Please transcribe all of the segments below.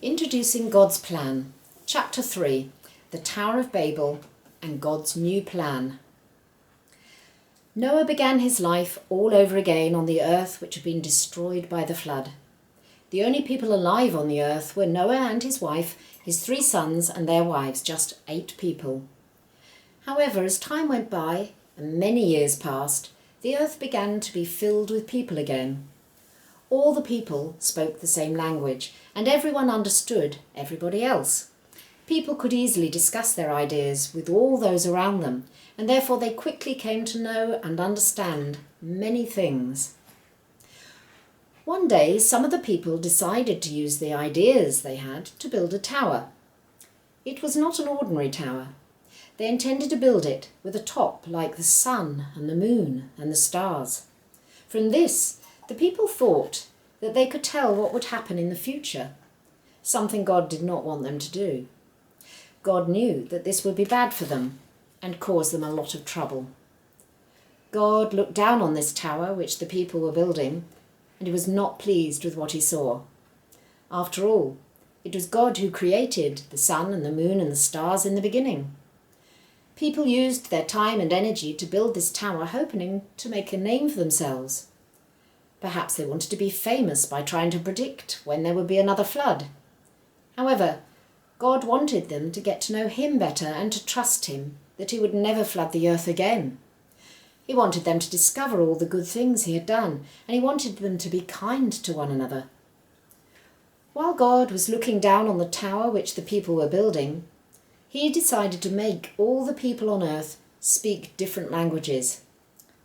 Introducing God's Plan, Chapter 3, the Tower of Babel and God's New Plan. Noah began his life all over again on the earth which had been destroyed by the flood. The only people alive on the earth were Noah and his wife, his 3 sons and their wives, just 8 people. However, as time went by and many years passed, the earth began to be filled with people again. All the people spoke the same language, and everyone understood everybody else. People could easily discuss their ideas with all those around them, and therefore they quickly came to know and understand many things. One day, some of the people decided to use the ideas they had to build a tower. It was not an ordinary tower. They intended to build it with a top like the sun and the moon and the stars. From this, the people thought that they could tell what would happen in the future, something God did not want them to do. God knew that this would be bad for them and cause them a lot of trouble. God looked down on this tower which the people were building, and he was not pleased with what he saw. After all, it was God who created the sun and the moon and the stars in the beginning. People used their time and energy to build this tower, hoping to make a name for themselves. Perhaps they wanted to be famous by trying to predict when there would be another flood. However, God wanted them to get to know him better and to trust him that he would never flood the earth again. He wanted them to discover all the good things he had done, and he wanted them to be kind to one another. While God was looking down on the tower which the people were building, he decided to make all the people on earth speak different languages.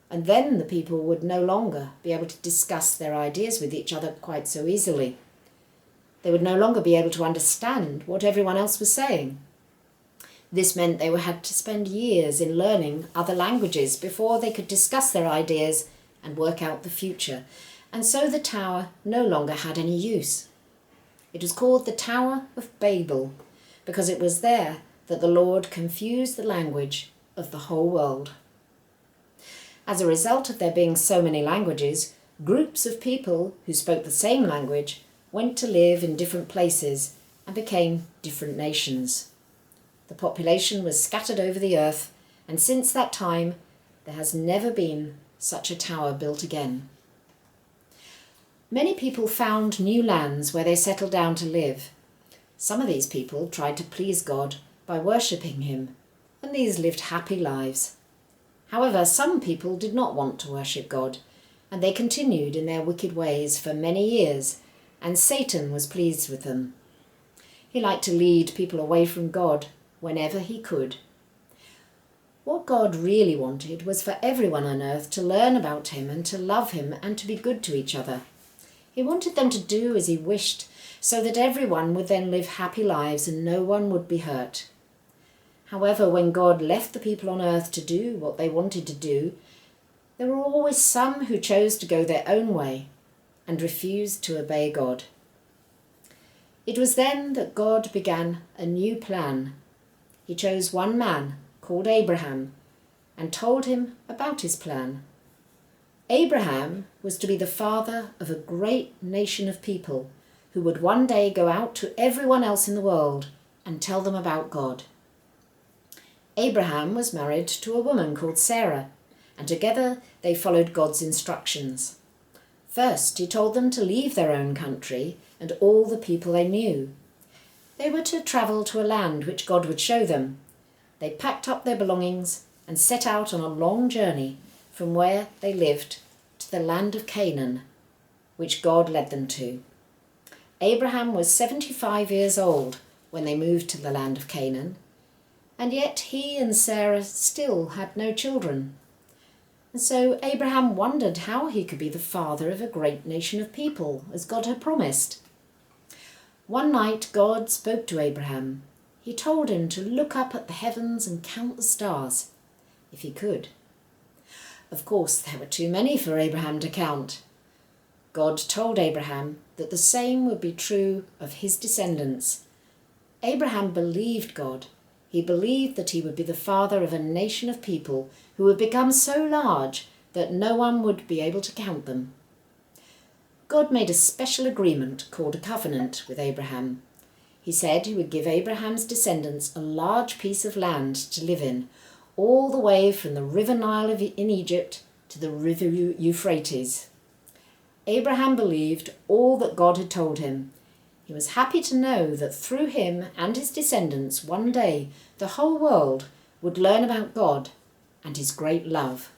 And then the people would no longer be able to discuss their ideas with each other quite so easily. They would no longer be able to understand what everyone else was saying. This meant they had to spend years in learning other languages before they could discuss their ideas and work out the future, and so the tower no longer had any use. It was called the Tower of Babel because it was there that the Lord confused the language of the whole world. As a result of there being so many languages, groups of people who spoke the same language went to live in different places and became different nations. The population was scattered over the earth, and since that time, there has never been such a tower built again. Many people found new lands where they settled down to live. Some of these people tried to please God by worshipping him, and these lived happy lives. However, some people did not want to worship God, and they continued in their wicked ways for many years, and Satan was pleased with them. He liked to lead people away from God whenever he could. What God really wanted was for everyone on earth to learn about him and to love him and to be good to each other. He wanted them to do as he wished, so that everyone would then live happy lives and no one would be hurt. However, when God left the people on earth to do what they wanted to do, there were always some who chose to go their own way and refused to obey God. It was then that God began a new plan. He chose one man called Abraham and told him about his plan. Abraham was to be the father of a great nation of people who would one day go out to everyone else in the world and tell them about God. Abraham was married to a woman called Sarah, and together they followed God's instructions. First, he told them to leave their own country and all the people they knew. They were to travel to a land which God would show them. They packed up their belongings and set out on a long journey from where they lived to the land of Canaan, which God led them to. Abraham was 75 years old when they moved to the land of Canaan, and yet he and Sarah still had no children. And so Abraham wondered how he could be the father of a great nation of people, as God had promised. One night God spoke to Abraham. He told him to look up at the heavens and count the stars, if he could. Of course, there were too many for Abraham to count. God told Abraham that the same would be true of his descendants. Abraham believed God. He believed that he would be the father of a nation of people who would become so large that no one would be able to count them. God made a special agreement called a covenant with Abraham, He said he would give Abraham's descendants a large piece of land to live in, all the way from the river Nile in Egypt to the river Euphrates. Abraham believed all that God had told him. He was happy to know that through him and his descendants, one day the whole world would learn about God and his great love.